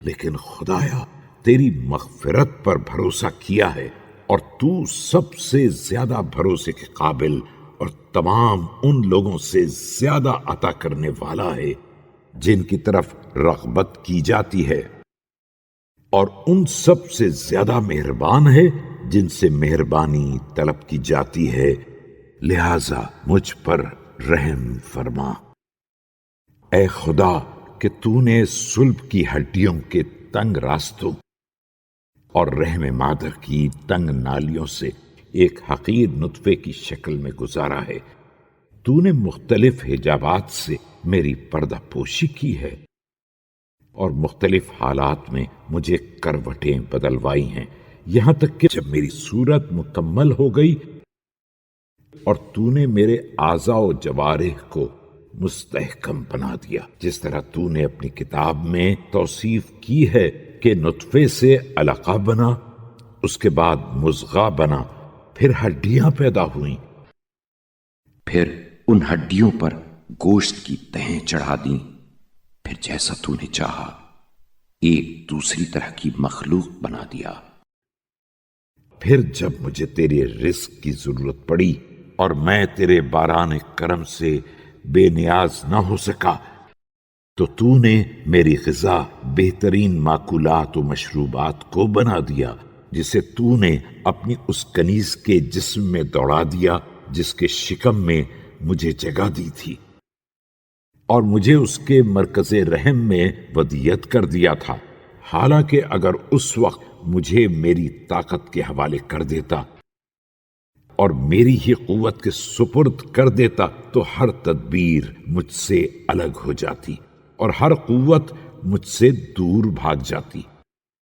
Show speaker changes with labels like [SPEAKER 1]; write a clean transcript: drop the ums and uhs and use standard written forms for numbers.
[SPEAKER 1] لیکن خدایا تیری مغفرت پر بھروسہ کیا ہے، اور تو سب سے زیادہ بھروسے کے قابل اور تمام ان لوگوں سے زیادہ عطا کرنے والا ہے جن کی طرف رغبت کی جاتی ہے، اور ان سب سے زیادہ مہربان ہے جن سے مہربانی طلب کی جاتی ہے، لہذا مجھ پر رحم فرما۔ اے خدا کہ تو نے صلب کی ہڈیوں کے تنگ راستوں اور رحم مادر کی تنگ نالیوں سے ایک حقیر نطفے کی شکل میں گزارا ہے۔ تو نے مختلف حجابات سے میری پردہ پوشی کی ہے، اور مختلف حالات میں مجھے کروٹیں بدلوائی ہیں، یہاں تک کہ جب میری صورت مکمل ہو گئی اور تو نے میرے اعضاء و جوارح کو مستحکم بنا دیا، جس طرح تو نے اپنی کتاب میں توصیف کی ہے کہ نطفے سے علقہ بنا، اس کے بعد مضغہ بنا، پھر ہڈیاں پیدا ہوئیں،
[SPEAKER 2] پھر ان ہڈیوں پر گوشت کی تہیں چڑھا دیں، پھر جیسا تو نے چاہا ایک دوسری طرح کی مخلوق بنا دیا۔
[SPEAKER 1] پھر جب مجھے تیرے رزق کی ضرورت پڑی اور میں تیرے باران کرم سے بے نیاز نہ ہو سکا، تو نے میری غذا بہترین ماکولات و مشروبات کو بنا دیا، جسے تو نے اپنی اس کنیز کے جسم میں دوڑا دیا جس کے شکم میں مجھے جگہ دی تھی، اور مجھے اس کے مرکز رحم میں ودیت کر دیا تھا، حالانکہ اگر اس وقت مجھے میری طاقت کے حوالے کر دیتا اور میری ہی قوت کے سپرد کر دیتا تو ہر تدبیر مجھ سے الگ ہو جاتی اور ہر قوت مجھ سے دور بھاگ جاتی۔